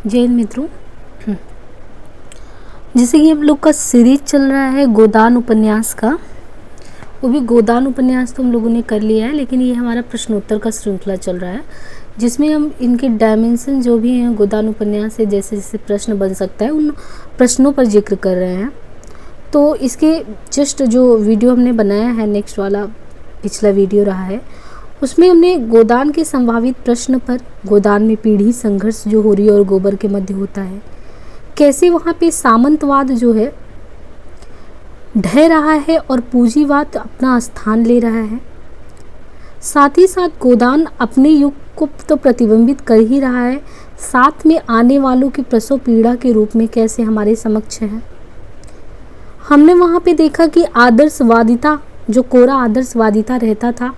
जय हिंद मित्रों। जैसे कि हम लोग का सीरीज चल रहा है गोदान उपन्यास का, वो भी गोदान उपन्यास तो हम लोगों ने कर लिया है, लेकिन ये हमारा प्रश्नोत्तर का श्रृंखला चल रहा है जिसमें हम इनके डायमेंशन जो भी हैं गोदान उपन्यास से जैसे जैसे प्रश्न बन सकता है उन प्रश्नों पर जिक्र कर रहे हैं। तो इसके जस्ट जो वीडियो हमने बनाया है, नेक्स्ट वाला पिछला वीडियो रहा है, उसमें हमने गोदान के संभावित प्रश्न पर, गोदान में पीढ़ी संघर्ष जो होरी और गोबर के मध्य होता है, कैसे वहाँ पे सामंतवाद जो है ढह रहा है और पूंजीवाद अपना स्थान ले रहा है। साथ ही साथ गोदान अपने युग को तो प्रतिबिंबित कर ही रहा है, साथ में आने वालों की प्रसव पीड़ा के रूप में कैसे हमारे समक्ष है। हमने वहाँ पे देखा कि आदर्शवादिता, जो कोरा आदर्शवादिता रहता था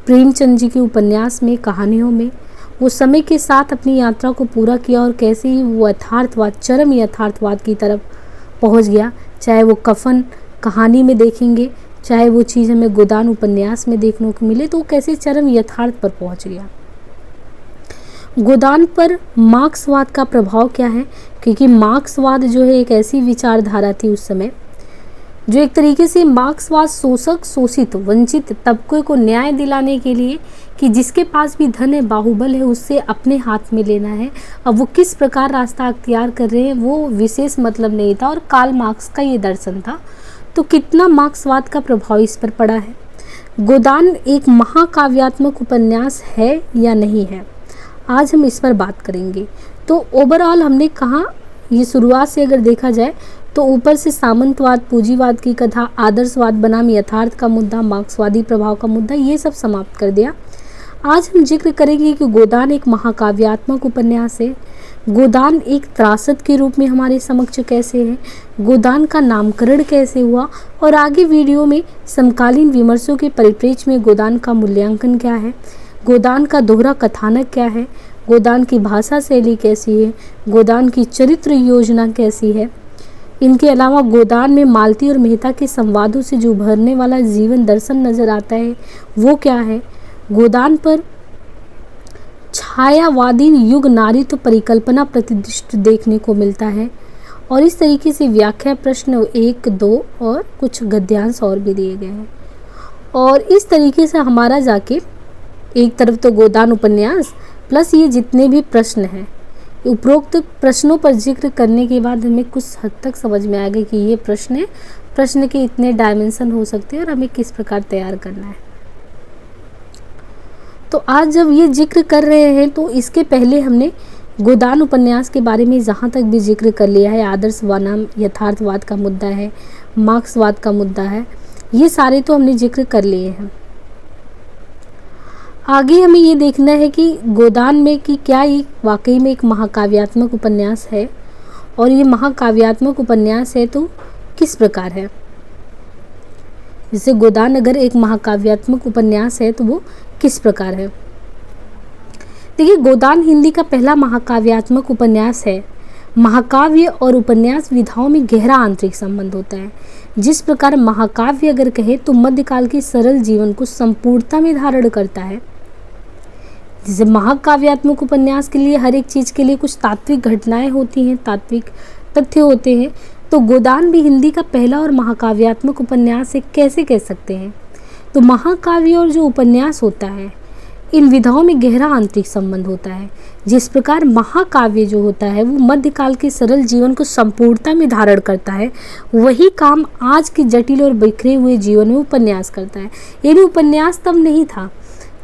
प्रेमचंद जी के उपन्यास में, कहानियों में, वो समय के साथ अपनी यात्रा को पूरा किया और कैसे ही वो यथार्थवाद, चरम यथार्थवाद की तरफ पहुंच गया। चाहे वो कफन कहानी में देखेंगे, चाहे वो चीज़ हमें गोदान उपन्यास में देखने को मिले, तो वो कैसे चरम यथार्थ पर पहुंच गया। गोदान पर मार्क्सवाद का प्रभाव क्या है, क्योंकि मार्क्सवाद जो है एक ऐसी विचारधारा थी उस समय जो एक तरीके से मार्क्सवाद शोषक, शोषित, वंचित तबके को न्याय दिलाने के लिए कि जिसके पास भी धन है, बाहुबल है, उससे अपने हाथ में लेना है। अब वो किस प्रकार रास्ता अख्तियार कर रहे हैं वो विशेष मतलब नहीं था, और कार्ल मार्क्स का ये दर्शन था। तो कितना मार्क्सवाद का प्रभाव इस पर पड़ा है। गोदान एक महाकाव्यात्मक उपन्यास है या नहीं है, आज हम इस पर बात करेंगे। तो ओवरऑल हमने कहा, ये शुरुआत से अगर देखा जाए तो ऊपर से सामंतवाद, पूंजीवाद की कथा, आदर्शवाद बनाम यथार्थ का मुद्दा, मार्क्सवादी प्रभाव का मुद्दा, ये सब समाप्त कर दिया। आज हम जिक्र करेंगे कि गोदान एक महाकाव्यात्मक उपन्यास है। गोदान एक त्रासद के रूप में हमारे समक्ष कैसे है, गोदान का नामकरण कैसे हुआ, और आगे वीडियो में समकालीन विमर्शों के परिप्रेक्ष्य में गोदान का मूल्यांकन क्या है, गोदान का दोहरा कथानक क्या है, गोदान की भाषा शैली कैसी है, गोदान की चरित्र योजना कैसी है। इनके अलावा गोदान में मालती और मेहता के संवादों से जो उभरने वाला जीवन दर्शन नजर आता है वो क्या है। गोदान पर छायावादी युग नारीत्व परिकल्पना प्रतिष्ठित देखने को मिलता है, और इस तरीके से व्याख्या प्रश्न 1, 2 और कुछ गद्यांश और भी दिए गए हैं। और इस तरीके से हमारा जाके एक तरफ तो गोदान उपन्यास प्लस ये जितने भी प्रश्न हैं, उपरोक्त प्रश्नों पर जिक्र करने के बाद हमें कुछ हद तक समझ में आ गया कि ये प्रश्न है, प्रश्न के इतने डायमेंशन हो सकते हैं और हमें किस प्रकार तैयार करना है। तो आज जब ये जिक्र कर रहे हैं तो इसके पहले हमने गोदान उपन्यास के बारे में जहाँ तक भी जिक्र कर लिया है, आदर्शवाद नाम यथार्थवाद का मुद्दा है, मार्क्सवाद का मुद्दा है, ये सारे तो हमने जिक्र कर लिए हैं। आगे हमें ये देखना है कि गोदान में कि क्या ये वाकई में एक महाकाव्यात्मक उपन्यास है, और ये महाकाव्यात्मक उपन्यास है तो किस प्रकार है। जैसे गोदान अगर एक महाकाव्यात्मक उपन्यास है तो वो किस प्रकार है। देखिए, गोदान हिंदी का पहला महाकाव्यात्मक उपन्यास है। महाकाव्य और उपन्यास विधाओं में गहरा आंतरिक संबंध होता है। जिस प्रकार महाकाव्य अगर कहे तो मध्यकाल के सरल जीवन को संपूर्णता में धारण करता है, जैसे महाकाव्यात्मक उपन्यास के लिए हर एक चीज़ के लिए कुछ तात्विक घटनाएं होती हैं, तात्विक तथ्य होते हैं, तो गोदान भी हिंदी का पहला और महाकाव्यात्मक उपन्यास है। कैसे कह सकते हैं, तो महाकाव्य और जो उपन्यास होता है इन विधाओं में गहरा आंतरिक संबंध होता है। जिस प्रकार महाकाव्य जो होता है वो मध्यकाल के सरल जीवन को संपूर्णता में धारण करता है, वही काम आज के जटिल और बिखरे हुए जीवन में उपन्यास करता है। यानी उपन्यास तब नहीं था,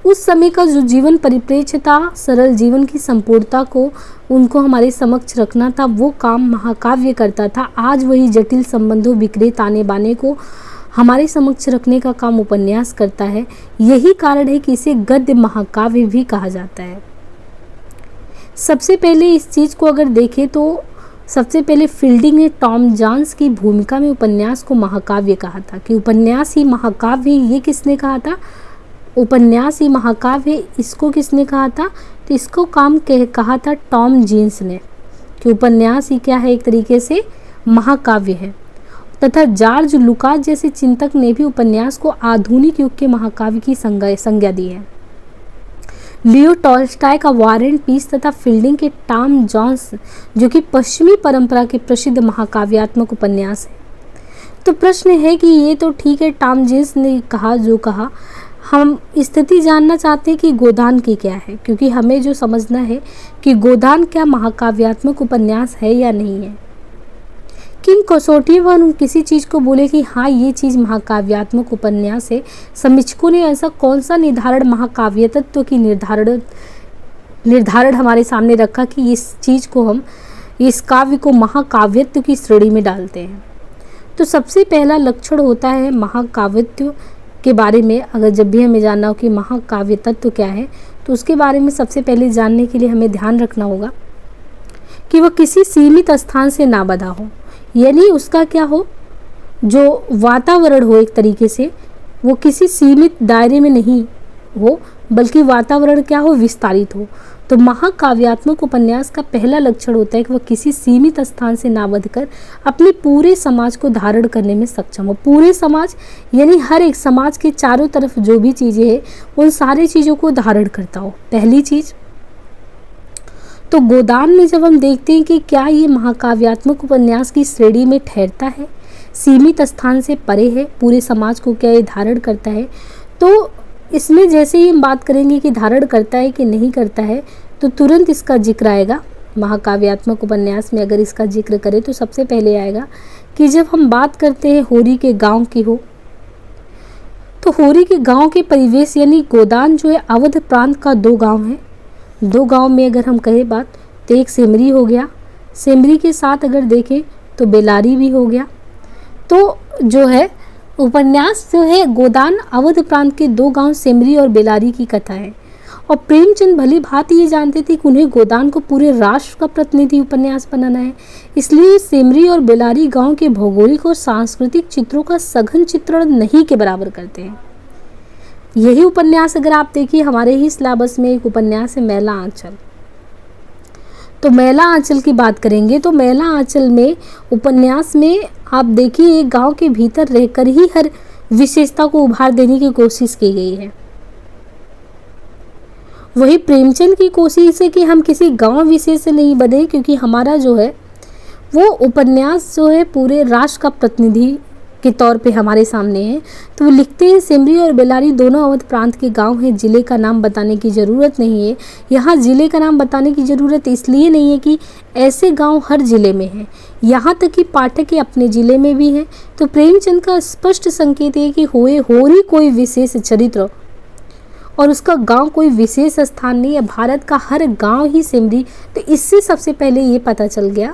उस समय का जो जीवन परिप्रेक्ष्य था, सरल जीवन की संपूर्णता को उनको हमारे समक्ष रखना था, वो काम महाकाव्य करता था। आज वही जटिल संबंधों, बिखरे ताने बाने को हमारे समक्ष रखने का काम उपन्यास करता है। यही कारण है कि इसे गद्य महाकाव्य भी कहा जाता है। सबसे पहले इस चीज़ को अगर देखें तो सबसे पहले फील्डिंग ने टॉम जॉन्स की भूमिका में उपन्यास को महाकाव्य कहा था, कि उपन्यास ही महाकाव्य। ये किसने कहा था, उपन्यास ही महाकाव्य, इसको किसने कहा था, तो इसको कहा था टॉम जीन्स ने, कि उपन्यास ही क्या है, एक तरीके से महाकाव्य है। तथा जॉर्ज लुकास जैसे चिंतक ने भी उपन्यास को आधुनिक युग के महाकाव्य की संज्ञा दी है। लियो टॉल्स्टॉय का वॉर एंड पीस तथा फील्डिंग के टॉम जोन्स, जो कि पश्चिमी परंपरा के प्रसिद्ध महाकाव्यात्मक उपन्यास है। तो प्रश्न है कि ये तो ठीक है, टॉम जोन्स ने कहा जो कहा, हम स्थिति जानना चाहते हैं कि गोदान की क्या है, क्योंकि हमें जो समझना है कि गोदान क्या महाकाव्यात्मक उपन्यास है या नहीं है। किन कसौटियों पर हम किसी चीज़ को बोले कि हाँ ये चीज़ महाकाव्यात्मक उपन्यास है, समीक्षकों ने ऐसा कौन सा निर्धारण महाकाव्य तत्व की निर्धारण हमारे सामने रखा कि इस चीज़ को हम इस काव्य को महाकाव्यत्व की श्रेणी में डालते हैं। तो सबसे पहला लक्षण होता है महाकाव्यत्व के बारे में। अगर जब भी हमें जानना हो कि महाकाव्य तत्व क्या है, तो उसके बारे में सबसे पहले जानने के लिए हमें ध्यान रखना होगा कि वह किसी सीमित स्थान से ना बंधा हो, यानी उसका क्या हो, जो वातावरण हो एक तरीके से वो किसी सीमित दायरे में नहीं हो, बल्कि वातावरण क्या हो, विस्तारित हो। तो महाकाव्यात्मक उपन्यास का पहला लक्षण होता है कि वह किसी सीमित स्थान से ना बंधकर अपने पूरे समाज को धारण करने में सक्षम हो। पूरे समाज यानी हर एक समाज के चारों तरफ जो भी चीज़ें हैं उन सारी चीज़ों को धारण करता हो, पहली चीज़। तो गोदान में जब हम देखते हैं कि क्या ये महाकाव्यात्मक उपन्यास की श्रेणी में ठहरता है, सीमित स्थान से परे है, पूरे समाज को क्या ये धारण करता है, तो इसमें जैसे ही हम बात करेंगे कि धारण करता है कि नहीं करता है, तो तुरंत इसका जिक्र आएगा। महाकाव्यात्मक उपन्यास में अगर इसका जिक्र करें तो सबसे पहले आएगा कि जब हम बात करते हैं होरी के गांव की हो, तो होरी के गांव के परिवेश यानी गोदान जो है अवध प्रांत का 2 गांव है। 2 गांव में अगर हम कहें बात तो एक सेमरी हो गया, सेमरी के साथ अगर देखें तो बेलारी भी हो गया। तो जो है उपन्यास जो है गोदान अवध प्रांत के 2 गांव सेमरी और बेलारी की कथा है। और प्रेमचंद भली भांति ये जानते थे कि उन्हें गोदान को पूरे राष्ट्र का प्रतिनिधि उपन्यास बनाना है, इसलिए सेमरी और बेलारी गांव के भौगोलिक और सांस्कृतिक चित्रों का सघन चित्रण नहीं के बराबर करते हैं। यही उपन्यास अगर आप देखिए हमारे ही सिलेबस में एक उपन्यास है मैला आंचल। तो मैला आंचल की बात करेंगे तो मैला आंचल में उपन्यास में आप देखिए एक गांव के भीतर रहकर ही हर विशेषता को उभार देने की कोशिश की गई है। वही प्रेमचंद की कोशिश है कि हम किसी गांव विशेष से नहीं बने, क्योंकि हमारा जो है वो उपन्यास जो है पूरे राष्ट्र का प्रतिनिधि के तौर पे हमारे सामने है। तो वो लिखते हैं सेमरी और बेलारी दोनों अवध प्रांत के गांव हैं, जिले का नाम बताने की ज़रूरत नहीं है। यहाँ जिले का नाम बताने की ज़रूरत इसलिए नहीं है कि ऐसे गांव हर जिले में हैं, यहाँ तक कि पाठक के अपने ज़िले में भी हैं। तो प्रेमचंद का स्पष्ट संकेत है कि होरी कोई विशेष चरित्र और उसका गांव कोई विशेष स्थान नहीं है, भारत का हर गांव ही सेमरी। तो इससे सबसे पहले ये पता चल गया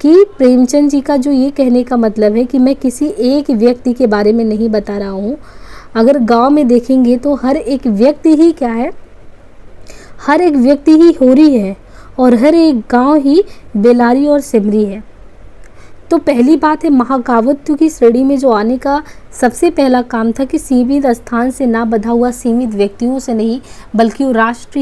कि प्रेमचंद जी का जो ये कहने का मतलब है कि मैं किसी एक व्यक्ति के बारे में नहीं बता रहा हूँ। अगर गांव में देखेंगे तो हर एक व्यक्ति ही क्या है, हर एक व्यक्ति ही होरी है और हर एक गांव ही बेलारी और सेमरी है। तो पहली बात है महाकाव्यत्व की श्रेणी में जो आने का सबसे पहला काम था कि सीमित स्थान से ना बंधा हुआ, सीमित व्यक्तियों से नहीं, बल्कि वो राष्ट्र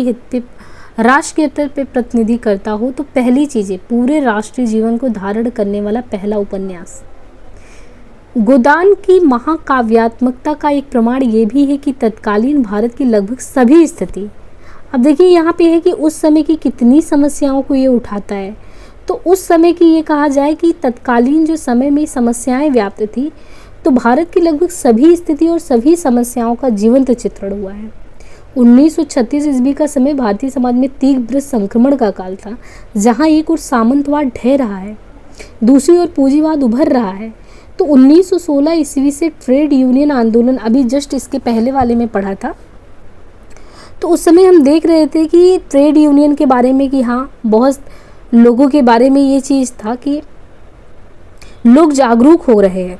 के स्तर पे प्रतिनिधि करता हो। तो पहली चीज़ है पूरे राष्ट्रीय जीवन को धारण करने वाला पहला उपन्यास। गोदान की महाकाव्यात्मकता का एक प्रमाण ये भी है कि तत्कालीन भारत की लगभग सभी स्थिति, अब देखिए यहाँ पे है कि उस समय की कितनी समस्याओं को ये उठाता है। तो उस समय की ये कहा जाए कि तत्कालीन जो समय में समस्याएं व्याप्त थी, तो भारत की लगभग सभी स्थिति और सभी समस्याओं का जीवंत चित्रण हुआ है। 1936 ईस्वी का समय भारतीय समाज में तीव्र संक्रमण का काल था, जहां एक ओर सामंतवाद ढह रहा है, दूसरी ओर पूंजीवाद उभर रहा है। तो 1916 ईस्वी से ट्रेड यूनियन आंदोलन, अभी जस्ट इसके पहले वाले में पढ़ा था, तो उस समय हम देख रहे थे कि ट्रेड यूनियन के बारे में कि हाँ बहुत लोगों के बारे में ये चीज़ था कि लोग जागरूक हो रहे हैं।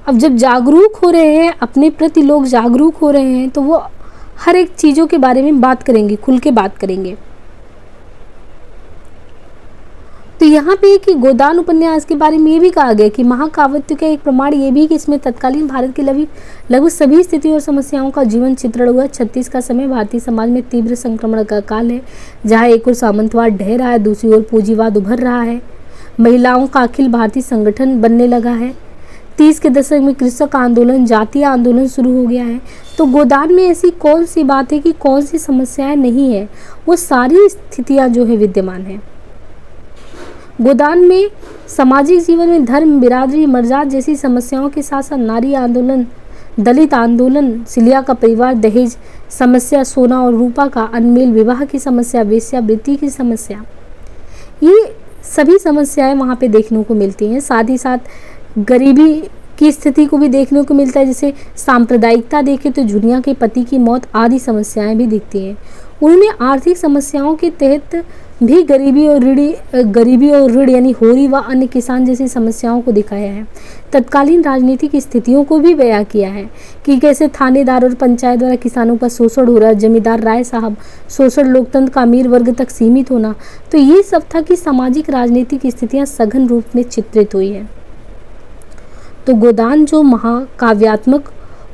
अब जब जागरूक हो रहे हैं, अपने प्रति लोग जागरूक हो रहे हैं, तो वो हर एक चीज़ों के बारे में बात करेंगे, खुल के बात करेंगे। तो यहाँ पे कि गोदान उपन्यास के बारे में ये भी कहा गया कि महाकाव्यत्व का एक प्रमाण ये भी कि इसमें तत्कालीन भारत की लगभग सभी स्थिति और समस्याओं का जीवन चित्रण हुआ। 36 का समय भारतीय समाज में तीव्र संक्रमण का काल है, जहाँ एक ओर सामंतवाद ढह रहा है, दूसरी ओर पूंजीवाद उभर रहा है, महिलाओं का अखिल भारतीय संगठन बनने लगा है। 30 के दशक में कृषक आंदोलन, जातीय आंदोलन शुरू हो गया है। तो गोदान में ऐसी कौन सी बात है कि कौन सी समस्याएं नहीं है, वो सारी स्थितियां जो है विद्यमान है। गोदान में सामाजिक जीवन में धर्म, बिरादरी, मर्जात जैसी समस्याओं के साथ साथ नारी आंदोलन, दलित आंदोलन, सिलिया का परिवार, दहेज समस्या, सोना और रूपा का अनमेल, विवाह की समस्या, वेश्यावृत्ति की समस्या, ये सभी समस्याएं वहाँ पे देखने को मिलती हैं। साथ ही साथ गरीबी की स्थिति को भी देखने को मिलता है। जैसे सांप्रदायिकता देखें तो झुनिया के पति की मौत आदि समस्याएं भी दिखती हैं। उन्होंने आर्थिक समस्याओं के तहत भी गरीबी और ऋण यानी होरी व अन्य किसान जैसी समस्याओं को दिखाया है। तत्कालीन राजनीतिक स्थितियों को भी बयां किया है कि कैसे थानेदार और पंचायत द्वारा किसानों पर शोषण हो रहा है, जमींदार राय साहब शोषण, लोकतंत्र का अमीर वर्ग तक सीमित होना। तो ये सब था कि सामाजिक राजनीतिक स्थितियां सघन रूप में चित्रित हुई है। तो गोदान जो महाकाव्यात्मक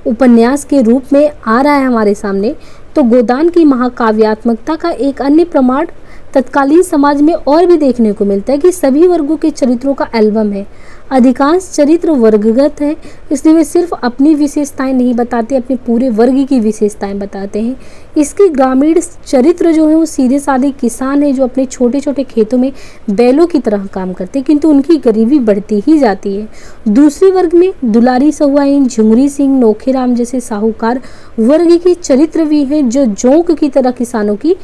उपन्यास के रूप में आ रहा है हमारे सामने, तो गोदान की महाकाव्यात्मकता का एक अन्य प्रमाण तत्कालीन समाज में और भी देखने को मिलता है कि सभी वर्गों के चरित्रों का एल्बम है। अधिकांश चरित्र वर्गगत हैं, इसलिए वे सिर्फ अपनी विशेषताएं नहीं बताते, अपने पूरे वर्ग की विशेषताएं बताते हैं। इसके ग्रामीण चरित्र जो है वो सीधे साधे किसान हैं जो अपने छोटे छोटे खेतों में बैलों की तरह काम करते हैं, किंतु उनकी गरीबी बढ़ती ही जाती है। दूसरे वर्ग में दुलारी सहुआइन, झुमरी सिंह, नोखेराम जैसे साहूकार वर्ग के चरित्र भी हैं जो जोंक की तरह किसानों की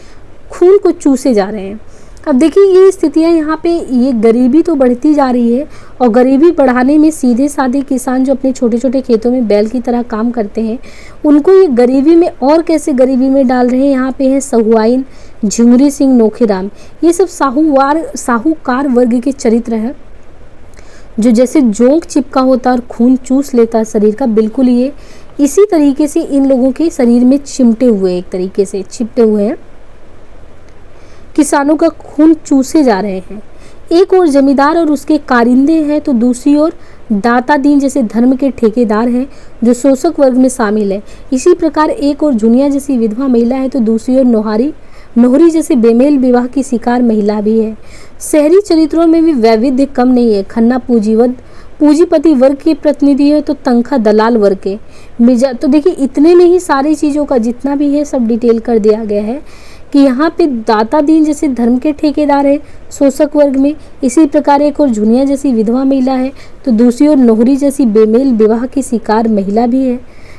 खून को चूसे जा रहे हैं। अब देखिए ये स्थितियां यहाँ पे, ये गरीबी तो बढ़ती जा रही है और गरीबी बढ़ाने में सीधे साधे किसान जो अपने छोटे छोटे खेतों में बैल की तरह काम करते हैं, उनको ये गरीबी में और कैसे गरीबी में डाल रहे हैं। यहाँ पे है सहुआइन, झुमरी सिंह, नोखेराम, ये सब साहूकार वर्ग के चरित्र हैं जो जैसे जोंक चिपका होता है और खून चूस लेता है शरीर का, बिल्कुल ये इसी तरीके से इन लोगों के शरीर में चिमटे हुए, एक तरीके से चिपटे हुए हैं, किसानों का खून चूसे जा रहे हैं। एक और जमींदार और उसके कारिंदे हैं, तो दूसरी ओर दाता दीन जैसे धर्म के ठेकेदार हैं जो शोषक वर्ग में शामिल है। इसी प्रकार एक और जुनिया जैसी विधवा महिला है, तो दूसरी ओर नोहरी जैसे बेमेल विवाह की शिकार महिला भी है। शहरी चरित्रों में भी वैविध्य कम नहीं है। खन्ना पूंजीपति वर्ग के प्रतिनिधि है, तो तंखा दलाल वर्ग के मिर्जा। तो देखिए इतने में ही सारी चीज़ों का जितना भी है सब डिटेल कर दिया गया है कि यहाँ पे दाता दीन जैसे धर्म के ठेकेदार है शोषक वर्ग में, इसी प्रकार एक और झुनिया जैसी विधवा महिला है, तो दूसरी ओर नोहरी जैसी बेमेल विवाह की शिकार महिला भी है।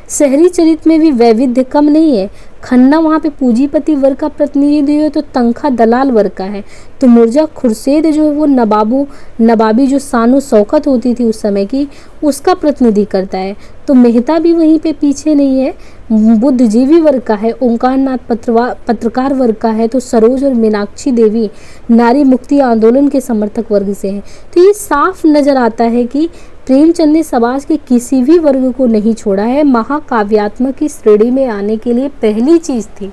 शहरी चरित्र में भी वैविध्य कम नहीं है। खन्ना वहाँ पे पूंजीपति वर्ग का प्रतिनिधि है, तो तंखा दलाल वर्ग का है। तो मिर्जा खुर्शेद जो है वो नवाबी जो शानो शौकत होती थी उस समय की, उसका प्रतिनिधि करता है। तो मेहता भी वहीं पे पीछे नहीं है, बुद्धिजीवी वर्ग का है। ओंकारनाथ पत्रकार वर्ग का है, तो सरोज और मीनाक्षी देवी नारी मुक्ति आंदोलन के समर्थक वर्ग से हैं। तो ये साफ नजर आता है कि प्रेमचंद ने समाज के किसी भी वर्ग को नहीं छोड़ा है। महाकाव्यात्मक की श्रेणी में आने के लिए पहली चीज थी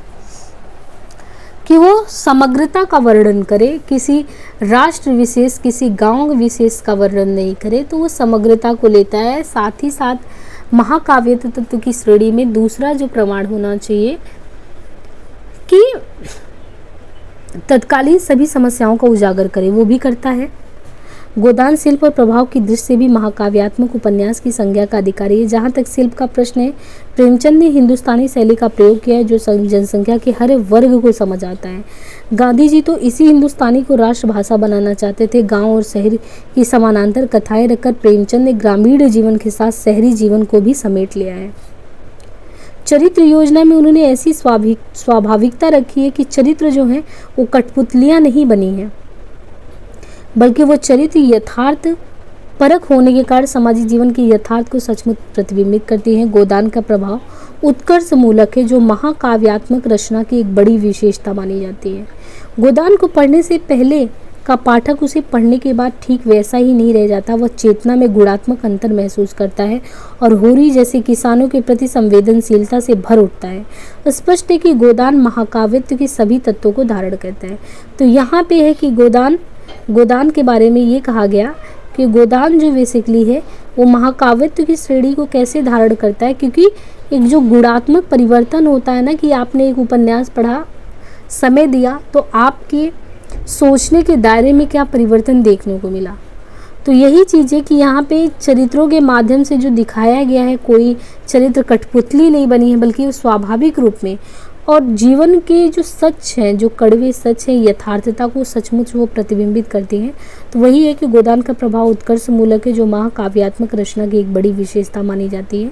कि वो समग्रता का वर्णन करे, किसी राष्ट्र विशेष, किसी गांव विशेष का वर्णन नहीं करे, तो वो समग्रता को लेता है। साथ ही साथ महाकाव्य तत्व की श्रेणी में दूसरा जो प्रमाण होना चाहिए कि तत्कालीन सभी समस्याओं को उजागर करे, वो भी करता है। गोदान शिल्प और प्रभाव की दृष्टि से भी महाकाव्यात्मक उपन्यास की संज्ञा का अधिकारी है। जहाँ तक शिल्प का प्रश्न है, प्रेमचंद ने हिंदुस्तानी शैली का प्रयोग किया है जो जनसंख्या के हर वर्ग को समझ आता है। गांधी जी तो इसी हिंदुस्तानी को राष्ट्रभाषा बनाना चाहते थे। गांव और शहर की समानांतर कथाएं रखकर प्रेमचंद ने ग्रामीण जीवन के साथ शहरी जीवन को भी समेट लिया है। चरित्र योजना में उन्होंने ऐसी स्वाभाविकता रखी है कि चरित्र जो हैं वो कठपुतलियाँ नहीं बनी हैं, बल्कि वो चरित्र यथार्थ परख होने के कारण सामाजिक जीवन के यथार्थ को सचमुच प्रतिबिंबित करती हैं। गोदान का प्रभाव उत्कर्ष मूलक है, जो महाकाव्यात्मक रचना की एक बड़ी विशेषता मानी जाती है। गोदान को पढ़ने से पहले का पाठक उसे पढ़ने के बाद ठीक वैसा ही नहीं रह जाता। वह चेतना में गुणात्मक अंतर महसूस करता है और होरी जैसे किसानों के प्रति संवेदनशीलता से भर उठता है। स्पष्ट है कि गोदान महाकाव्यत्व के सभी तत्वों को धारण करता है। तो यहाँ पे है कि गोदान के बारे में ये कहा गया कि गोदान जो बेसिकली है वो महाकाव्यत्व की श्रेणी को कैसे धारण करता है, क्योंकि एक जो गुणात्मक परिवर्तन होता है ना, कि आपने एक उपन्यास पढ़ा, समय दिया, तो आपके सोचने के दायरे में क्या परिवर्तन देखने को मिला। तो यही चीज़ है कि यहाँ पे चरित्रों के माध्यम से जो दिखाया गया है, कोई चरित्र कठपुतली नहीं बनी है, बल्कि वो स्वाभाविक रूप में और जीवन के जो सच हैं, जो कड़वे सच हैं, यथार्थता को सचमुच वो प्रतिबिंबित करती हैं। तो वही है कि गोदान का प्रभाव उत्कर्ष मूलक है, जो महाकाव्यात्मक रचना की एक बड़ी विशेषता मानी जाती है।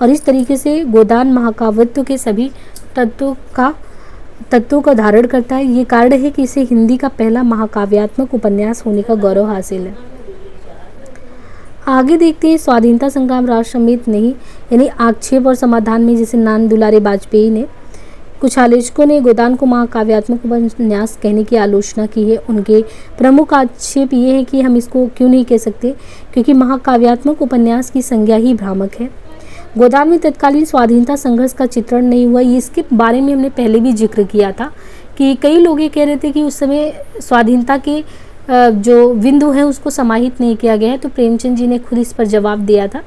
और इस तरीके से गोदान महाकाव्यत्व के सभी तत्वों का धारण करता है। ये कारण है कि इसे हिंदी का पहला महाकाव्यात्मक उपन्यास होने का गौरव हासिल है। आगे देखते हैं स्वाधीनता संग्राम राष्ट्र समेत नहीं, यानी आक्षेप और समाधान में जैसे नान दुलारे वाजपेयी ने, कुछ आलोचकों ने गोदान को महाकाव्यात्मक उपन्यास कहने की आलोचना की है। उनके प्रमुख आक्षेप ये है कि हम इसको क्यों नहीं कह सकते, क्योंकि महाकाव्यात्मक उपन्यास की संज्ञा ही भ्रामक है। गोदान में तत्कालीन स्वाधीनता संघर्ष का चित्रण नहीं हुआ। इसके बारे में हमने पहले भी जिक्र किया था कि कई लोग ये कह रहे थे कि उस समय स्वाधीनता के जो बिंदु है उसको समाहित नहीं किया गया है। तो प्रेमचंद जी ने खुद इस पर जवाब दिया था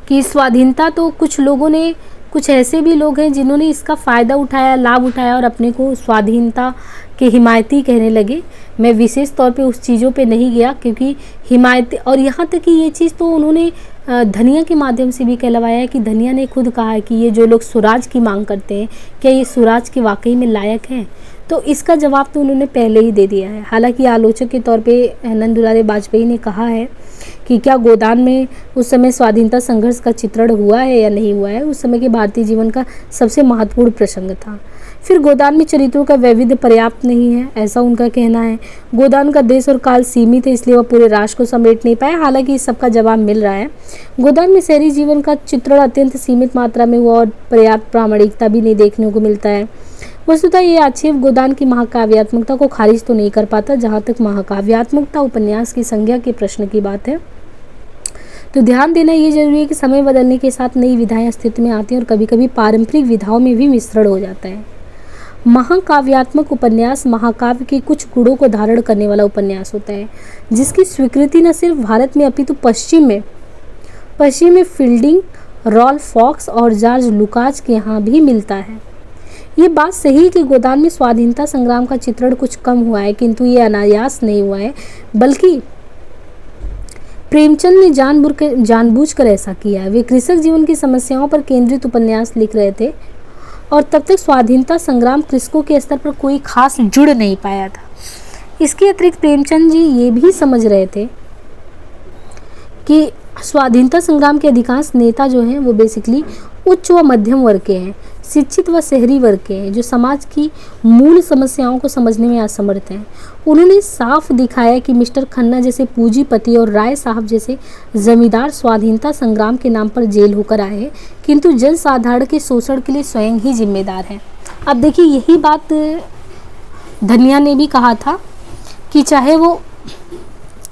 कि स्वाधीनता तो कुछ लोगों ने, कुछ ऐसे भी लोग हैं जिन्होंने इसका फ़ायदा उठाया, लाभ उठाया और अपने को स्वाधीनता के हिमायती कहने लगे। मैं विशेष तौर पे उस चीज़ों पे नहीं गया, क्योंकि हिमायती, और यहाँ तक कि ये चीज़ तो उन्होंने धनिया के माध्यम से भी कहलवाया है कि धनिया ने खुद कहा है कि ये जो लोग स्वराज की मांग करते हैं, क्या ये स्वराज के वाकई में लायक हैं। तो इसका जवाब तो उन्होंने पहले ही दे दिया है। हालांकि आलोचक के तौर पे नंद दुलारे वाजपेयी ने कहा है कि क्या गोदान में उस समय स्वाधीनता संघर्ष का चित्रण हुआ है या नहीं हुआ है, उस समय के भारतीय जीवन का सबसे महत्वपूर्ण प्रसंग था। फिर गोदान में चरित्रों का वैविध्य पर्याप्त नहीं है, ऐसा उनका कहना है। गोदान का देश और काल सीमित है, इसलिए वह पूरे राष्ट्र को समेट नहीं पाया। हालांकि इस सब का जवाब मिल रहा है। गोदान में शहरी जीवन का चित्रण अत्यंत सीमित मात्रा में हुआ और पर्याप्त प्रामाणिकता भी नहीं देखने को मिलता है। वस्तुतः ये आक्षेप गोदान की महाकाव्यात्मकता को खारिज तो नहीं कर पाता। जहाँ तक महाकाव्यात्मकता उपन्यास की संज्ञा के प्रश्न की बात है, तो ध्यान देना ये जरूरी है कि समय बदलने के साथ नई विधाएं अस्तित्व में आती हैं और कभी कभी पारंपरिक विधाओं में भी मिश्रण हो जाता है। महाकाव्यात्मक उपन्यास महाकाव्य के कुछ गुणों को धारण करने वाला उपन्यास होता है, जिसकी स्वीकृति न सिर्फ भारत में अपितु पश्चिम में फील्डिंग, रॉल्फ फॉक्स और जॉर्ज लुकास के यहाँ भी मिलता है। ये बात सही है कि गोदान में स्वाधीनता संग्राम का चित्रण कुछ कम हुआ है, किंतु ये अनायास नहीं हुआ है, बल्कि प्रेमचंद ने जानबूझकर ऐसा किया है। वे कृषक जीवन की समस्याओं पर केंद्रित उपन्यास लिख रहे थे और तब तक स्वाधीनता संग्राम कृषकों के स्तर पर कोई खास जुड़ नहीं पाया था। इसके अतिरिक्त प्रेमचंद जी ये भी समझ रहे थे कि स्वाधीनता संग्राम के अधिकांश नेता जो हैं वो बेसिकली उच्च व मध्यम वर्ग के हैं, शिक्षित व शहरी वर्ग के हैं, जो समाज की मूल समस्याओं को समझने में असमर्थ हैं। उन्होंने साफ दिखाया कि मिस्टर खन्ना जैसे पूंजीपति और राय साहब जैसे जमींदार स्वाधीनता संग्राम के नाम पर जेल होकर आए हैं, किंतु जन साधारण के शोषण के लिए स्वयं ही जिम्मेदार हैं। अब देखिए, यही बात धनिया ने भी कहा था कि चाहे वो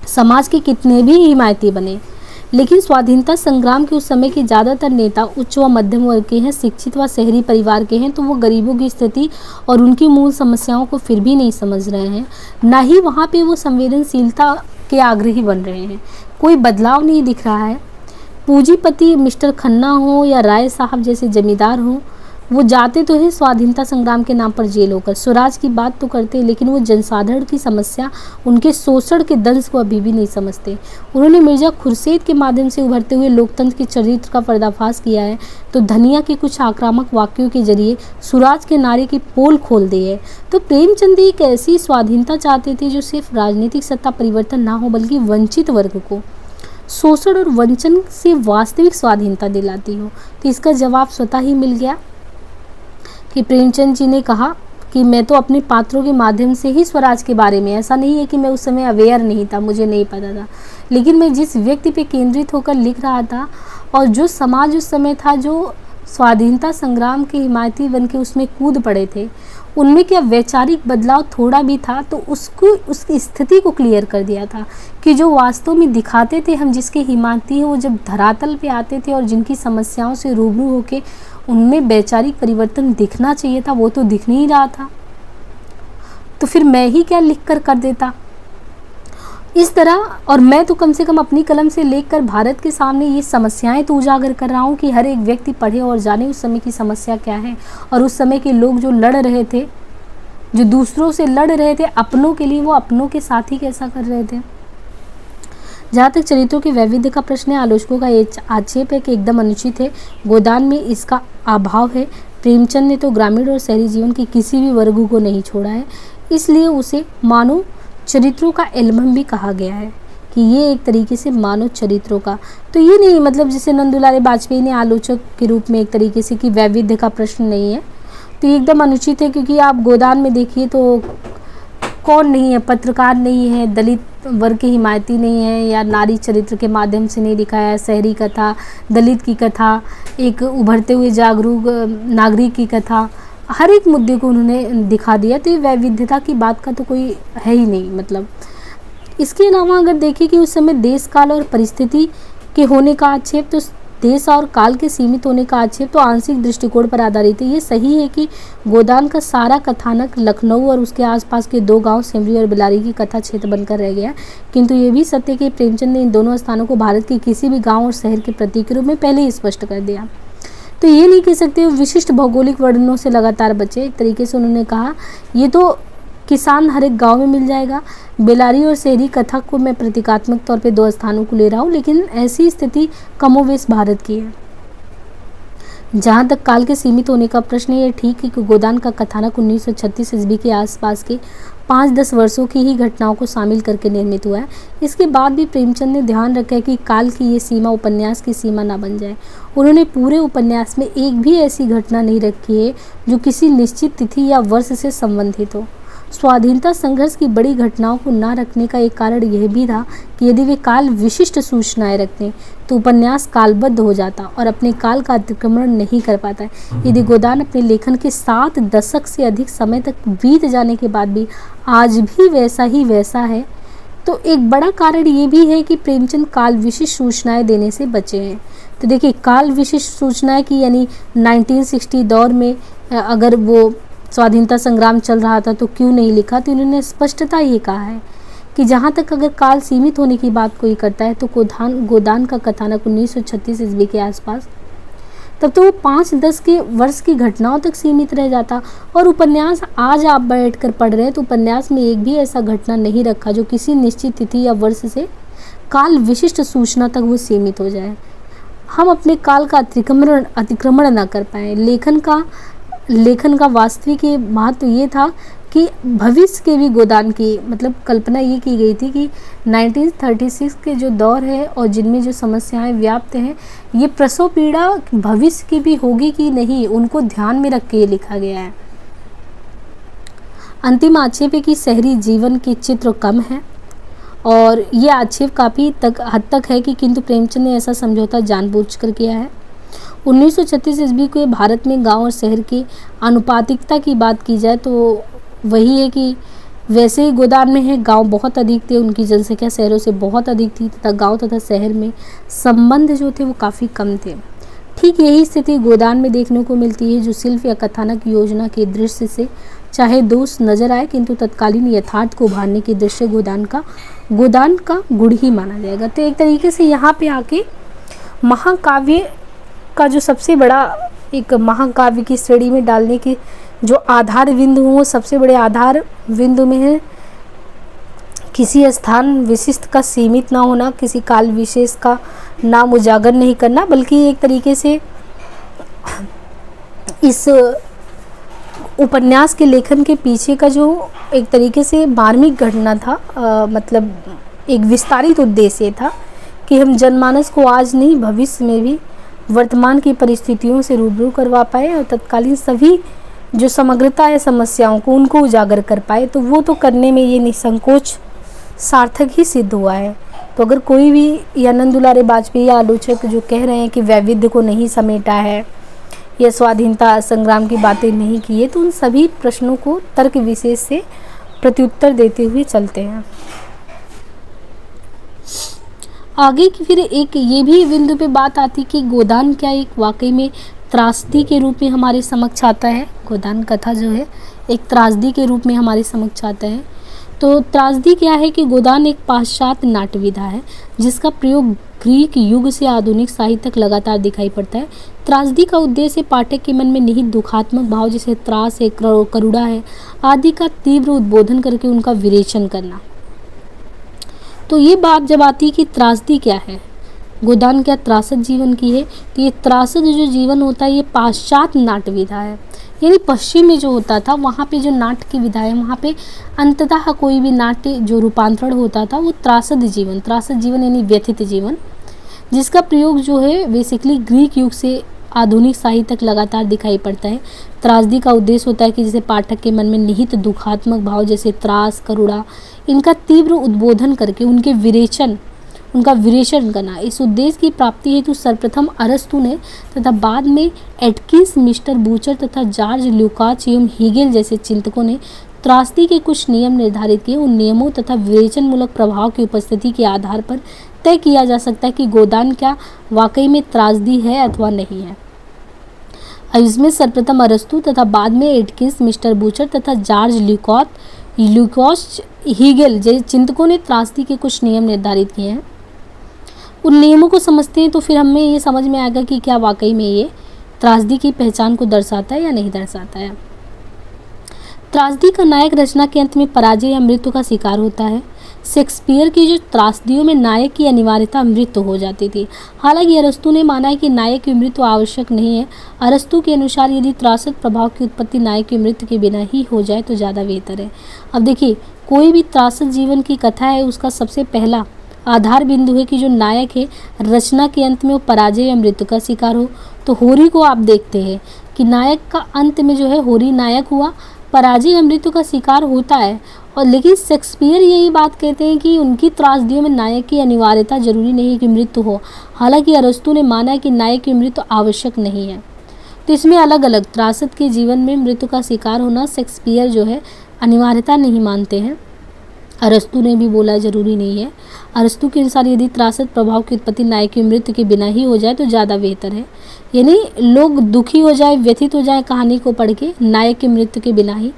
समाज के कितने भी हिमायती बने, लेकिन स्वाधीनता संग्राम के उस समय के ज़्यादातर नेता उच्च व मध्यम वर्ग के हैं, शिक्षित व शहरी परिवार के हैं, तो वो गरीबों की स्थिति और उनकी मूल समस्याओं को फिर भी नहीं समझ रहे हैं, ना ही वहाँ पे वो संवेदनशीलता के आग्रही बन रहे हैं। कोई बदलाव नहीं दिख रहा है। पूंजीपति मिस्टर खन्ना हो या राय साहब जैसे जमींदार हो, वो जाते तो हैं स्वाधीनता संग्राम के नाम पर जेल होकर, स्वराज की बात तो करते हैं, लेकिन वो जनसाधारण की समस्या, उनके शोषण के दंश को अभी भी नहीं समझते। उन्होंने मिर्जा खुर्शीद के माध्यम से उभरते हुए लोकतंत्र के चरित्र का पर्दाफाश किया है, तो धनिया के कुछ आक्रामक वाक्यों के जरिए स्वराज के नारे की पोल खोल दी है। तो प्रेमचंद एक ऐसी स्वाधीनता चाहते थे जो सिर्फ राजनीतिक सत्ता परिवर्तन ना हो, बल्कि वंचित वर्ग को शोषण और वंचन से वास्तविक स्वाधीनता दिलाती हो। तो इसका जवाब स्वतः ही मिल गया कि प्रेमचंद जी ने कहा कि मैं तो अपने पात्रों के माध्यम से ही स्वराज के बारे में, ऐसा नहीं है कि मैं उस समय अवेयर नहीं था, मुझे नहीं पता था, लेकिन मैं जिस व्यक्ति पे केंद्रित होकर लिख रहा था और जो समाज उस समय था जो स्वाधीनता संग्राम के हिमायती बन के उसमें कूद पड़े थे, उनमें क्या वैचारिक बदलाव थोड़ा भी था, तो उसको उसकी स्थिति को क्लियर कर दिया था कि जो वास्तव में दिखाते थे हम जिसके हिमायती हैं, वो जब धरातल पे आते थे और जिनकी समस्याओं से रूबरू होके उनमें वैचारिक परिवर्तन दिखना चाहिए था, वो तो दिख नहीं रहा था। तो फिर मैं ही क्या लिख कर देता इस तरह, और मैं तो कम से कम अपनी कलम से लेकर भारत के सामने ये समस्याएं तो उजागर कर रहा हूँ कि हर एक व्यक्ति पढ़े और जाने उस समय की समस्या क्या है। और उस समय के लोग जो लड़ रहे थे, जो दूसरों से लड़ रहे थे अपनों के लिए, वो अपनों के साथ ही कैसा कर रहे थे। जहाँ तक चरित्रों के वैविध्य का प्रश्न है, आलोचकों का ये आक्षेप है कि एकदम अनुचित है। गोदान में इसका अभाव है। प्रेमचंद ने तो ग्रामीण और शहरी जीवन के किसी भी वर्ग को नहीं छोड़ा है, इसलिए उसे मानव चरित्रों का एल्बम भी कहा गया है कि ये एक तरीके से मानव चरित्रों का। तो ये नहीं मतलब जिसे नंदुलारे बाजपेयी ने आलोचक के रूप में एक तरीके से कि वैविध्य का प्रश्न नहीं है, तो ये एकदम अनुचित है। क्योंकि आप गोदान में देखिए तो कौन नहीं है, पत्रकार नहीं है, दलित वर्ग के हिमायती नहीं है, या नारी चरित्र के माध्यम से नहीं दिखाया है, शहरी कथा, दलित की कथा, एक उभरते हुए जागरूक नागरिक की कथा, हर एक मुद्दे को उन्होंने दिखा दिया। तो ये वैविध्यता की बात का तो कोई है ही नहीं। मतलब इसके अलावा अगर देखें कि उस समय देश काल और परिस्थिति के होने का आक्षेप, तो देश और काल के सीमित होने का आक्षेप तो आंशिक दृष्टिकोण पर आधारित है। ये सही है कि गोदान का सारा कथानक लखनऊ और उसके आसपास के 2 गांव सिमरी और बिलारी की कथा क्षेत्र बनकर रह गया, किंतु ये भी सत्य कि प्रेमचंद ने इन दोनों स्थानों को भारत के किसी भी गाँव और शहर के प्रतीक के रूप में पहले ही स्पष्ट कर दिया। तो ये नहीं कह सकते विशिष्ट भौगोलिक वर्णनों से लगातार बचे। एक तरीके से उन्होंने कहा ये तो किसान हर एक गांव में मिल जाएगा। बेलारी और शहरी कथा को मैं प्रतीकात्मक तौर पे 2 स्थानों को ले रहा हूँ, लेकिन ऐसी स्थिति कमोवेश भारत की है। जहाँ तक काल के सीमित होने का प्रश्न है, ये ठीक है कि गोदान का कथानक 1936 ईस्वी के आसपास के 5-10 वर्षों की ही घटनाओं को शामिल करके निर्मित हुआ है। इसके बाद भी प्रेमचंद ने ध्यान रखा है कि काल की ये सीमा उपन्यास की सीमा ना बन जाए। उन्होंने पूरे उपन्यास में एक भी ऐसी घटना नहीं रखी है जो किसी निश्चित तिथि या वर्ष से संबंधित हो। स्वाधीनता संघर्ष की बड़ी घटनाओं को न रखने का एक कारण यह भी था कि यदि वे काल विशिष्ट सूचनाएं रखते तो उपन्यास कालबद्ध हो जाता और अपने काल का अतिक्रमण नहीं कर पाता है। यदि गोदान अपने लेखन के 7 दशक से अधिक समय तक बीत जाने के बाद भी आज भी वैसा ही वैसा है, तो एक बड़ा कारण ये भी है कि प्रेमचंद काल विशिष्ट सूचनाएं देने से बचे हैं। तो देखिए, काल विशिष्ट सूचनाएं की यानी 1960 दौर में अगर वो स्वाधीनता संग्राम चल रहा था तो क्यों नहीं लिखा, तो इन्होंने स्पष्टता ये कहा है कि जहाँ तक अगर काल सीमित होने की बात कोई करता है तो गोदान का कथानक 1936 ईस्वी के आसपास, तब तो वो 5-10 के वर्ष की घटनाओं तक सीमित रह जाता। और उपन्यास आज आप बैठ कर पढ़ रहे हैं तो उपन्यास में एक भी ऐसा घटना नहीं रखा जो किसी निश्चित तिथि या वर्ष से काल विशिष्ट सूचना तक वो सीमित हो जाए। हम अपने काल का अतिक्रमण न कर पाए। लेखन का वास्तविक महत्व ये था कि भविष्य के भी गोदान की मतलब कल्पना ये की गई थी कि 1936 के जो दौर है और जिनमें जो समस्याएं व्याप्त हैं, ये प्रसव पीड़ा भविष्य की भी होगी कि नहीं, उनको ध्यान में रख के ये लिखा गया है। अंतिम आक्षेप है कि शहरी जीवन के चित्र कम है, और ये आक्षेप काफ़ी हद तक है कि किंतु प्रेमचंद ने ऐसा समझौता जानबूझकर किया है। 1936 ईस्वी के भारत में गांव और शहर की आनुपातिकता की बात की जाए तो वही है कि वैसे ही गोदान में है, गांव बहुत अधिक थे, उनकी जनसंख्या शहरों से बहुत अधिक थी तथा गांव तथा शहर में संबंध जो थे वो काफ़ी कम थे। ठीक यही स्थिति गोदान में देखने को मिलती है, जो शिल्प या कथानक योजना के दृश्य से चाहे दोष नजर आए, किंतु तत्कालीन यथार्थ को उभारने की दृश्य गोदान का गुण ही माना जाएगा। तो एक तरीके से यहाँ पे आके महाकाव्य का जो सबसे बड़ा एक महाकाव्य की श्रेणी में डालने की जो आधार बिंदु हो, वो सबसे बड़े आधार बिंदु में है किसी स्थान विशिष्ट का सीमित ना होना, किसी काल विशेष का नाम उजागर नहीं करना, बल्कि एक तरीके से इस उपन्यास के लेखन के पीछे का जो एक तरीके से मार्मिक घटना था, मतलब एक विस्तारित उद्देश्य था कि हम जनमानस को आज नहीं भविष्य में भी वर्तमान की परिस्थितियों से रूबरू करवा पाए और तत्कालीन सभी जो समग्रता है समस्याओं को उनको उजागर कर पाए। तो वो तो करने में ये निसंकोच सार्थक ही सिद्ध हुआ है। तो अगर कोई भी या नंदुलारे बाजपेयी या आलोचक जो कह रहे हैं कि वैविध्य को नहीं समेटा है या स्वाधीनता संग्राम की बातें नहीं की है, तो उन सभी प्रश्नों को तर्क विशेष से प्रत्युत्तर देते हुए चलते हैं। आगे की फिर एक ये भी बिंदु पे बात आती कि गोदान क्या एक वाकई में त्रासदी के रूप में हमारे समक्ष आता है। गोदान कथा जो है एक त्रासदी के रूप में हमारे समक्ष आता है। तो त्रासदी क्या है कि गोदान एक पाश्चात्य नाट्य विधा है जिसका प्रयोग ग्रीक युग से आधुनिक साहित्य तक लगातार दिखाई पड़ता है। त्रासदी का उद्देश्य पाठक के मन में निहित दुखात्मक भाव जैसे त्रास है, करुणा है आदि का तीव्र उद्बोधन करके उनका विरेचन करना। तो ये बात जब आती है कि त्रासदी क्या है, गोदान क्या त्रासद जीवन की है, तो ये त्रासद जो जीवन होता है ये पाश्चात्य नाट्य विधा है, यानी पश्चिम में जो होता था वहाँ पे जो नाट्य की विधा है वहाँ पे अंततः कोई भी नाट्य जो रूपांतरण होता था वो त्रासद जीवन यानी व्यथित जीवन, जिसका प्रयोग जो है बेसिकली ग्रीक युग से आधुनिक साहित्य तक लगातार दिखाई पड़ता है। त्रासदी का उद्देश्य होता है कि जैसे पाठक के मन में निहित दुखात्मक भाव जैसे त्रास, करुणा, इनका तीव्र उद्बोधन करके उनका विरेचन करना। इस उद्देश्य की प्राप्ति हेतु सर्वप्रथम अरस्तु ने तथा बाद में एटकिंस, मिस्टर बूचर तथा जॉर्ज ल्यूकाच एवं हीगेल जैसे चिंतकों ने त्रासदी के कुछ नियम निर्धारित किए। उन नियमों तथा विवेचन मूलक प्रभाव की उपस्थिति के आधार पर तय किया जा सकता है कि गोदान क्या वाकई में त्रासदी है अथवा नहीं है। अब इसमें सर्वप्रथम अरस्तु तथा बाद में एटकिंस, मिस्टर बूचर तथा जॉर्ज ल्यूकाच, हीगेल जैसे चिंतकों ने त्रासदी के कुछ नियम निर्धारित किए हैं। उन नियमों को समझते हैं तो फिर हमें ये समझ में आएगा कि क्या वाकई में ये त्रासदी की पहचान को दर्शाता है या नहीं दर्शाता है। त्रासदी का नायक रचना के अंत में पराजय या मृत्यु का शिकार होता है। शेक्सपियर की जो त्रासदियों में नायक की अनिवार्यता मृत्यु हो जाती थी। हालांकि अरस्तु ने माना है कि नायक की मृत्यु आवश्यक नहीं है। अरस्तु के अनुसार यदि त्रासद प्रभाव की उत्पत्ति नायक की मृत्यु के बिना ही हो जाए तो ज़्यादा बेहतर है। अब देखिए, कोई भी त्रासद जीवन की कथा है उसका सबसे पहला आधार बिंदु है कि जो नायक है रचना के अंत में वो पराजय या मृत्यु का शिकार हो। तो होरी को आप देखते हैं कि नायक का अंत में जो है होरी नायक हुआ, पराजय या मृत्यु का शिकार होता है। और लेकिन शेक्सपियर यही बात कहते हैं कि उनकी त्रासदियों में नायक की अनिवार्यता जरूरी नहीं है कि मृत्यु हो। हालांकि अरस्तु ने माना है कि नायक की मृत्यु आवश्यक नहीं है। तो इसमें अलग अलग त्रासद के जीवन में मृत्यु का शिकार होना शेक्सपियर जो है अनिवार्यता नहीं मानते हैं। अरस्तु ने भी बोला जरूरी नहीं है। अरस्तु के अनुसार यदि त्रासद प्रभाव की उत्पत्ति नायक की मृत्यु के बिना ही हो जाए तो ज़्यादा बेहतर है, यानी लोग दुखी हो जाए, व्यथित हो जाए कहानी को पढ़ के नायक की मृत्यु के बिना ही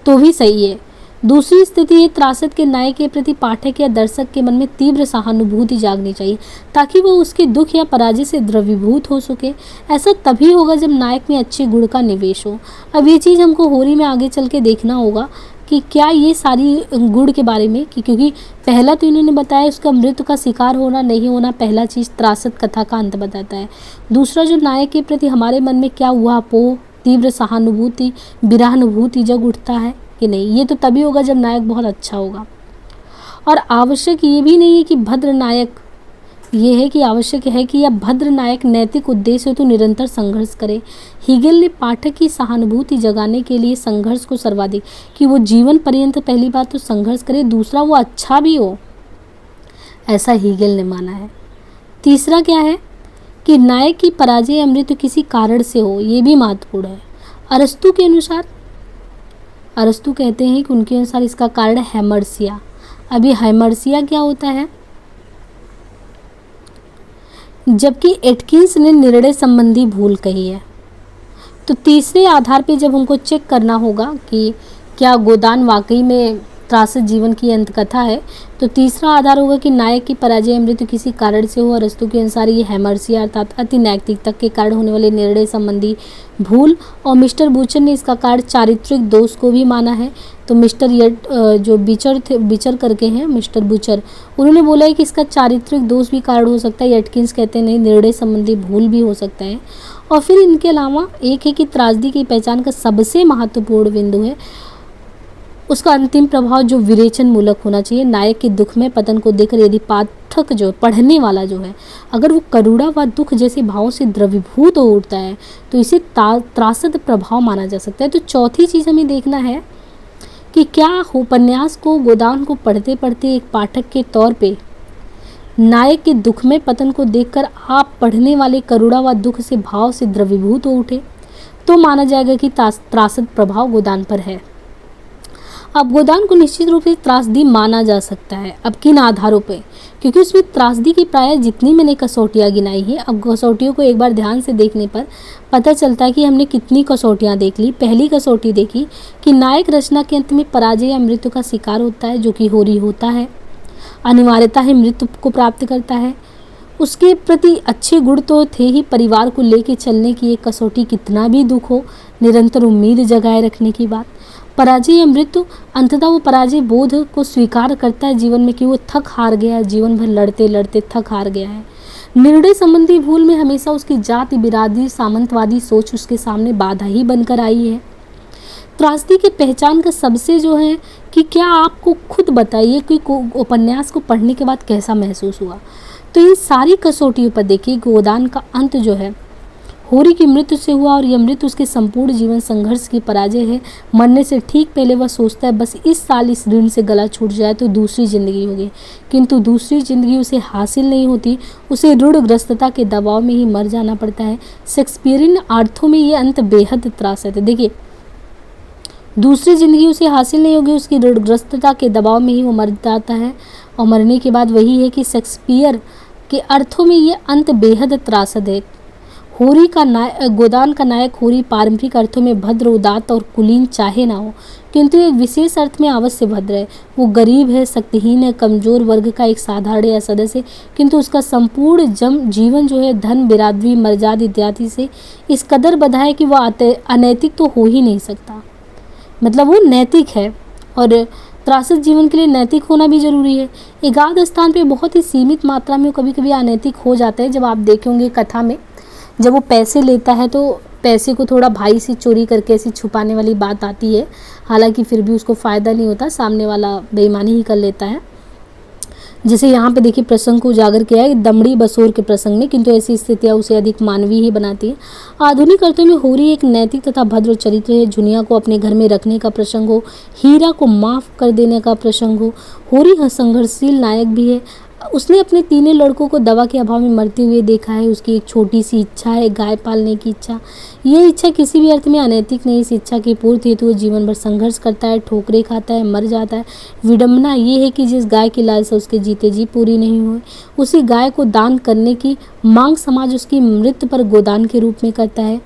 तो भी सही है। दूसरी स्थिति है त्रासद के नायक के प्रति पाठक या दर्शक के मन में तीव्र सहानुभूति जागनी चाहिए ताकि वो उसके दुख या पराजय से द्रवीभूत हो सके। ऐसा तभी होगा जब नायक में अच्छे गुण का निवेश हो। अब ये चीज़ हमको होरी में आगे चल के देखना होगा कि क्या ये सारी गुण के बारे में क्योंकि पहला तो इन्होंने बताया उसका मृत्यु का शिकार होना नहीं होना, पहला चीज़ त्रासद कथा का अंत बताता है। दूसरा जो नायक के प्रति हमारे मन में क्या हुआ तीव्र सहानुभूति, विरहानुभूति जग उठता है कि नहीं, ये तो तभी होगा जब नायक बहुत अच्छा होगा। और आवश्यक ये भी नहीं है कि भद्र नायक, ये है कि आवश्यक है कि यह भद्र नायक नैतिक उद्देश्य हो तो निरंतर संघर्ष करे। हीगेल ने पाठक की सहानुभूति जगाने के लिए संघर्ष को सर्वाधिक कि वो जीवन पर्यंत पहली बात तो संघर्ष करे, दूसरा वो अच्छा भी हो, ऐसा हीगेल ने माना है। तीसरा क्या है कि नायक की पराजय या मृत्यु किसी कारण से हो, ये भी महत्वपूर्ण है। अरस्तु के अनुसार, अरस्तु कहते हैं कि उनके अनुसार इसका कारण है हेमर्सिया। अभी हेमर्सिया क्या होता है, जबकि एटकिंस ने निर्णय संबंधी भूल कही है। तो तीसरे आधार पे जब हमको चेक करना होगा कि क्या गोदान वाकई में त्रासद जीवन की अंत कथा है, तो तीसरा आधार होगा कि नायक की पराजय मृत्यु किसी कारण से हो। अरस्तु के अनुसार ये हेमर्सिया अर्थात अति नैतिकता के कारण होने वाले निर्णय संबंधी भूल, और मिस्टर बूचर ने इसका कारण चारित्रिक दोष को भी माना है। तो मिस्टर जो बिचर करके हैं मिस्टर बूचर, उन्होंने बोला है कि इसका चारित्रिक दोष भी कारण हो सकता है। एटकिंस कहते हैं नहीं, निर्णय संबंधी भूल भी हो सकता है। और फिर इनके अलावा एक है कि त्रासदी की पहचान का सबसे महत्वपूर्ण बिंदु है उसका अंतिम प्रभाव जो विरेचन मूलक होना चाहिए। नायक के दुख में पतन को देखकर यदि पाठक जो पढ़ने वाला जो है अगर वो करुणा व दुख जैसे भावों से द्रवीभूत हो उठता है तो इसे त्रासद प्रभाव माना जा सकता है। तो चौथी चीज़ हमें देखना है कि क्या उपन्यास को गोदान को पढ़ते पढ़ते एक पाठक के तौर पे नायक के दुख में पतन को देखकर आप पढ़ने वाले करुणा व दुख से भाव से द्रवीभूत हो उठे तो माना जाएगा कि त्रासद प्रभाव गोदान पर है। अब गोदान को निश्चित रूप से त्रासदी माना जा सकता है। अब किन आधारों पे, क्योंकि उसमें त्रासदी की प्राय जितनी मैंने कसौटियाँ गिनाई है, अब कसौटियों को एक बार ध्यान से देखने पर पता चलता है कि हमने कितनी कसौटियाँ देख ली। पहली कसौटी देखी कि नायक रचना के अंत में पराजय या मृत्यु का शिकार होता है, जो कि होरी होता है, अनिवार्यता है मृत्यु को प्राप्त करता है। उसके प्रति अच्छे गुण तो थे ही, परिवार को लेके चलने की एक कसौटी कितना भी दुख हो, निरंतर उम्मीद जगाए रखने की बात। पराजय या मृत्यु, अंततः वो पराजय बोध को स्वीकार करता है जीवन में कि वो थक हार गया है, जीवन भर लड़ते लड़ते थक हार गया है। निर्णय संबंधी भूल में हमेशा उसकी जाति बिरादरी सामंतवादी सोच उसके सामने बाधा ही बनकर आई है। त्रासदी की पहचान का सबसे जो है कि क्या आपको खुद बताइए कि उपन्यास को पढ़ने के बाद कैसा महसूस हुआ। तो इन सारी कसौटियों पर देखिए गोदान का अंत जो है होरी की मृत्यु से हुआ और यह मृत्यु उसके संपूर्ण जीवन संघर्ष की पराजय है। मरने से ठीक पहले वह सोचता है बस इस साल इस ऋण से गला छूट जाए तो दूसरी जिंदगी होगी, किंतु दूसरी जिंदगी उसे हासिल नहीं होती, उसे ऋणग्रस्तता के दबाव में ही मर जाना पड़ता है। शेक्सपियरियन अर्थों में ये अंत बेहद त्रासद है। देखिए दूसरी जिंदगी उसे हासिल नहीं होगी, उसकी ऋणग्रस्तता के दबाव में ही वो मर जाता है और मरने के बाद वही है कि शेक्सपियर के अर्थों में ये अंत बेहद त्रासद है। होरी का गोदान का नायक होरी पारंपरिक अर्थों में भद्र उदात्त और कुलीन चाहे ना हो, किंतु एक विशेष अर्थ में अवश्य भद्र है। वो गरीब है, शक्तिहीन है, कमजोर वर्ग का एक साधारण या सदस्य, किंतु उसका संपूर्ण जीवन जो है धन बिरादरी मर्यादा इत्यादि से इस कदर बंधा है कि वह अनैतिक तो हो ही नहीं सकता। मतलब वो नैतिक है और त्रासद जीवन के लिए नैतिक होना भी जरूरी है। एकाध स्थान पे बहुत ही सीमित मात्रा में कभी कभी अनैतिक हो जाता है। जब आप देखेंगे कथा में जब वो पैसे लेता है तो पैसे को थोड़ा भाई से चोरी करके ऐसी छुपाने वाली बात आती है, हालांकि फिर भी उसको फ़ायदा नहीं होता, सामने वाला बेईमानी ही कर लेता है। जैसे यहाँ पे देखिए प्रसंग को उजागर किया है दमड़ी बसोर के प्रसंग में, किंतु ऐसी स्थितियाँ उसे अधिक मानवीय ही बनाती है। आधुनिक अर्थों में होरी एक नैतिक तथा भद्र चरित्र है। झुनिया को अपने घर में रखने का प्रसंग हो, हीरा को माफ़ कर देने का प्रसंग हो। होरी संघर्षशील नायक भी है। उसने अपने तीनों लड़कों को दवा के अभाव में मरते हुए देखा है। उसकी एक छोटी सी इच्छा है गाय पालने की इच्छा। ये इच्छा किसी भी अर्थ में अनैतिक नहीं। इस इच्छा की पूर्ति हेतु वो जीवन भर संघर्ष करता है, ठोकरें खाता है, मर जाता है। विडंबना ये है कि जिस गाय की लालसा उसके जीते जी पूरी नहीं हुई, उसी गाय को दान करने की मांग समाज उसकी मृत्यु पर गोदान के रूप में करता है,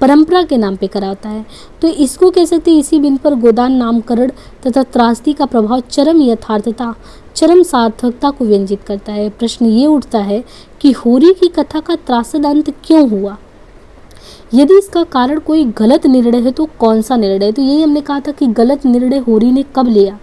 परंपरा के नाम पे कराता है। तो इसको कह सकते हैं इसी बिंदु पर गोदान नामकरण तथा त्रासदी का प्रभाव चरम यथार्थता चरम सार्थकता को व्यंजित करता है। प्रश्न ये उठता है कि होरी की कथा का त्रासद अंत क्यों हुआ? यदि इसका कारण कोई गलत निर्णय है तो कौन सा निर्णय है? तो यही हमने कहा था कि गलत निर्णय होरी ने कब लिया,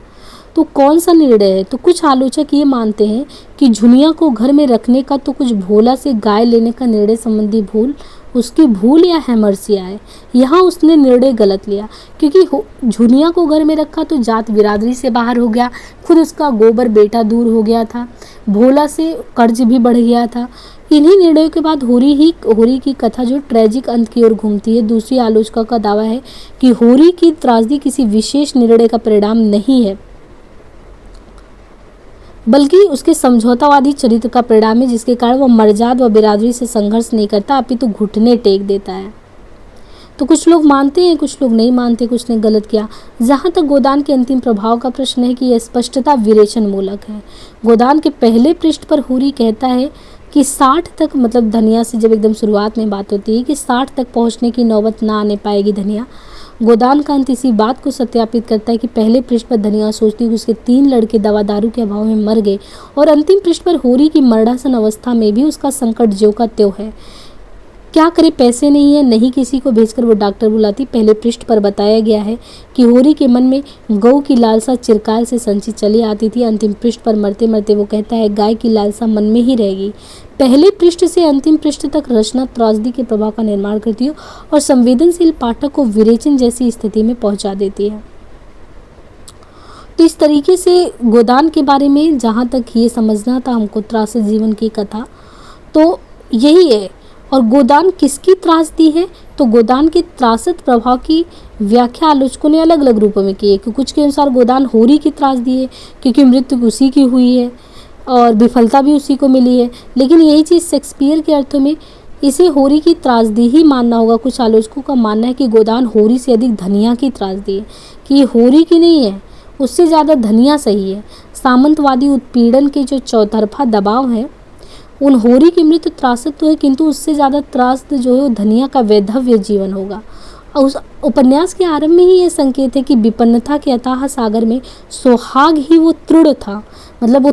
तो कौन सा निर्णय है? तो कुछ आलोचक ये मानते हैं कि झुनिया को घर में रखने का तो कुछ भोला से गाय लेने का निर्णय संबंधी भूल उसकी भूल या हैमर्सिया है। यहाँ उसने निर्णय गलत लिया क्योंकि झुनिया को घर में रखा तो जात बिरादरी से बाहर हो गया, खुद उसका गोबर बेटा दूर हो गया था, भोला से कर्ज भी बढ़ गया था। इन्हीं निर्णयों के बाद होरी की कथा जो ट्रेजिक अंत की ओर घूमती है। दूसरी आलोचकों का दावा है कि होरी की त्रासदी किसी विशेष निर्णय का परिणाम नहीं है, बल्कि उसके समझौतावादी चरित्र का परिणाम है, जिसके कारण वह मर्यादा व बिरादरी से संघर्ष नहीं करता अपितु घुटने टेक देता है। तो कुछ लोग मानते हैं, कुछ लोग नहीं मानते, कुछ ने गलत किया। जहाँ तक गोदान के अंतिम प्रभाव का प्रश्न है कि यह स्पष्टता विरेचन मूलक है। गोदान के पहले पृष्ठ पर होरी कहता है कि 60 तक, मतलब धनिया से जब एकदम शुरुआत में बात होती है कि 60 तक पहुँचने की नौबत ना आने पाएगी धनिया। गोदान का अंत इसी बात को सत्यापित करता है कि पहले पृष्ठ पर धनिया सोचती है कि उसके 3 लड़के दवा दारू के अभाव में मर गए, और अंतिम पृष्ठ पर होरी की मरणासन अवस्था में भी उसका संकट ज्यों का त्यों है। क्या करे, पैसे नहीं है, नहीं किसी को भेजकर वो डॉक्टर बुलाती। पहले पृष्ठ पर बताया गया है कि होरी के मन में गौ की लालसा चिरकाल से संचित चली आती थी। अंतिम पृष्ठ पर मरते मरते वो कहता है गाय की लालसा मन में ही रहेगी। पहले पृष्ठ से अंतिम पृष्ठ तक रचना त्रासदी के प्रभाव का निर्माण करती है और संवेदनशील पाठक को विरेचन जैसी स्थिति में पहुंचा देती है। तो इस तरीके से गोदान के बारे में जहाँ तक ये समझना था हमको त्रासद जीवन की कथा, तो यही है। और गोदान किसकी त्रासदी है? तो गोदान के त्रासद प्रभाव की व्याख्या आलोचकों ने अलग अलग रूपों में की है कि कुछ के अनुसार गोदान होरी की त्रासदी है क्योंकि मृत्यु उसी की हुई है और विफलता भी उसी को मिली है। लेकिन यही चीज़ शेक्सपियर के अर्थों में इसे होरी की त्रासदी ही मानना होगा। कुछ आलोचकों का मानना है कि गोदान होरी से अधिक धनिया की त्रासदी है, कि ये होरी की नहीं है, उससे ज़्यादा धनिया सही है। सामंतवादी उत्पीड़न के जो चौतरफा दबाव है उन होरी की मृत्यु त्रासद तो है, किंतु उससे ज़्यादा त्रासद जो है वो धनिया का वैधव्य जीवन होगा। और उस उपन्यास के आरंभ में ही ये संकेत है कि विपन्नता के अथाह सागर में सोहाग ही वो तृण था, मतलब वो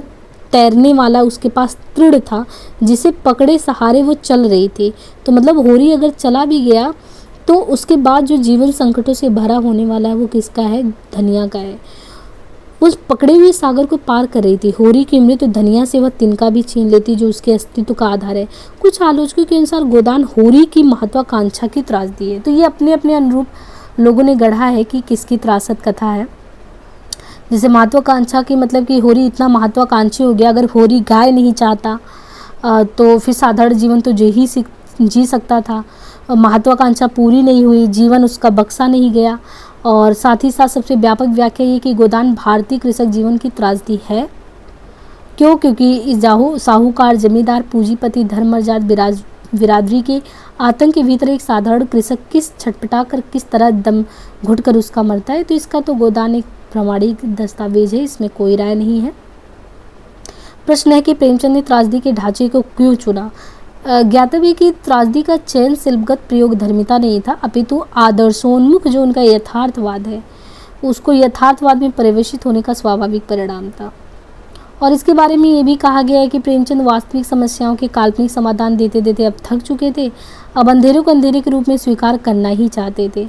तैरने वाला उसके पास तृण था जिसे पकड़े सहारे वो चल रही थी। तो मतलब होरी अगर चला भी गया तो उसके बाद जो जीवन संकटों से भरा होने वाला है वो किसका है? धनिया का है। उस पकड़े हुए सागर को पार कर रही थी होरी की मृत्यु, तो धनिया से वह तिनका भी छीन लेती जो उसके अस्तित्व का आधार है। कुछ आलोचकों के अनुसार गोदान होरी की महत्वाकांक्षा की त्रासदी है। तो ये अपने अपने अनुरूप लोगों ने गढ़ा है कि किसकी त्रासद कथा है। जैसे महत्वाकांक्षा की मतलब कि होरी इतना महत्वाकांक्षी हो गया, अगर होरी गाय नहीं चाहता तो फिर साधारण जीवन तो जी सकता था। महत्वाकांक्षा पूरी नहीं हुई, जीवन उसका बख्शा नहीं गया। और साथ ही साथ सबसे व्यापक व्याख्या ये कि गोदान भारतीय कृषक जीवन की त्रासदी है। क्यों? क्योंकि इस साहूकार, जमींदार, पूंजीपति, धर्मजात बिरादरी के आतंक के भीतर एक साधारण कृषक किस छटपटा कर किस तरह दम घुट कर उसका मरता है। तो इसका तो गोदान एक प्रमाणिक दस्तावेज है, इसमें कोई राय नहीं है। प्रश्न है कि प्रेमचंद ने त्रासदी के ढांचे को क्यों चुना? ज्ञातव्य कि त्रासदी का चयन शिल्पगत प्रयोग धर्मिता नहीं था, अपितु आदर्शोन्मुख जो उनका यथार्थवाद है उसको यथार्थवाद में परिवेशित होने का स्वाभाविक परिणाम था। और इसके बारे में ये भी कहा गया है कि प्रेमचंद वास्तविक समस्याओं के काल्पनिक समाधान देते देते अब थक चुके थे, अब अंधेरों को अंधेरे के रूप में स्वीकार करना ही चाहते थे।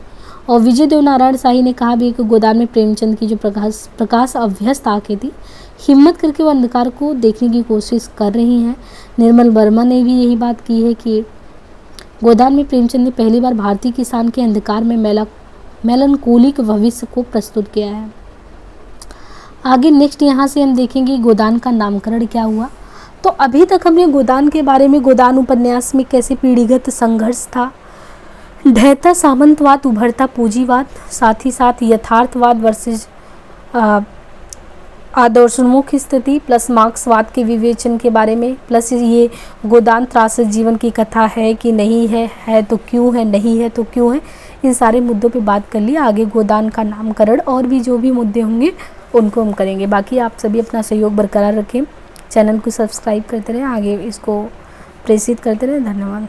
और विजय देव नारायण शाही ने कहा भी कि गोदान में प्रेमचंद की जो प्रकाश अभ्यस्त आंखें थी, हिम्मत करके वो अंधकार को देखने की कोशिश कर रही हैं। निर्मल वर्मा ने भी यही बात की है कि गोदान में प्रेमचंद ने पहली बार भारतीय किसान के अंधकार में मेलनकोलिक भविष्य को प्रस्तुत किया है। आगे नेक्स्ट यहाँ से हम देखेंगे गोदान का नामकरण क्या हुआ। तो अभी तक हमने गोदान के बारे में, गोदान उपन्यास में कैसे पीढ़ीगत संघर्ष था, ढहता सामंतवाद, उभरता पूंजीवाद, साथ ही साथ यथार्थवाद वर्सेस आदर्शोन्मुख स्थिति, प्लस मार्क्सवाद के विवेचन के बारे में, प्लस ये गोदान त्रासद जीवन की कथा है कि नहीं है तो क्यों है, नहीं है तो क्यों है, इन सारे मुद्दों पे बात कर लिया। आगे गोदान का नामकरण और भी जो भी मुद्दे होंगे उनको हम करेंगे। बाकी आप सभी अपना सहयोग बरकरार रखें, चैनल को सब्सक्राइब करते रहें, आगे इसको प्रेषित करते रहें। धन्यवाद।